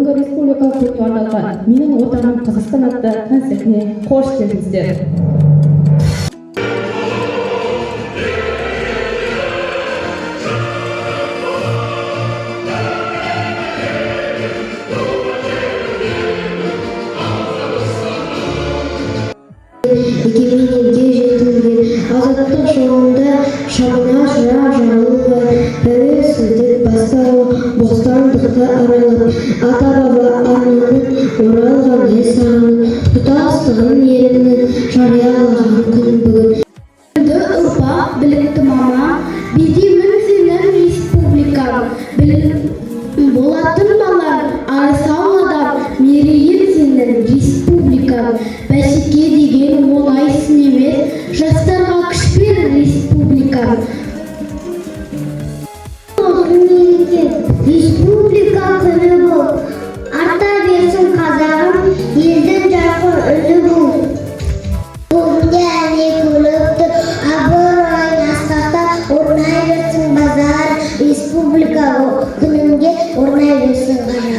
бүгінгі республикалық күніне арналған менің отаным Қазақстан атты концертіне қош келдіңіздер. Азаттық жолында шамына жыра жағылып, тәуелсіздік басталып, бостандықты аралап, ата-баба арманын оралған ел сағынып, тұтастығын елінің жариялаған күн бүгін. Ұрпақ, білікті мама, бедемін сенің республикам, болатын балам, арысау адам, мерейін сенің республикам, бәсеке деген оңай сын емес, жастарға күш бер республикам. Республика күні бұл, арта берсін қазағым, елдің жарқын үні бұл. Бүгінде әне көлікті абыройын асқақта орнай берсін базар, республика күнінде орнай берсін ғажап.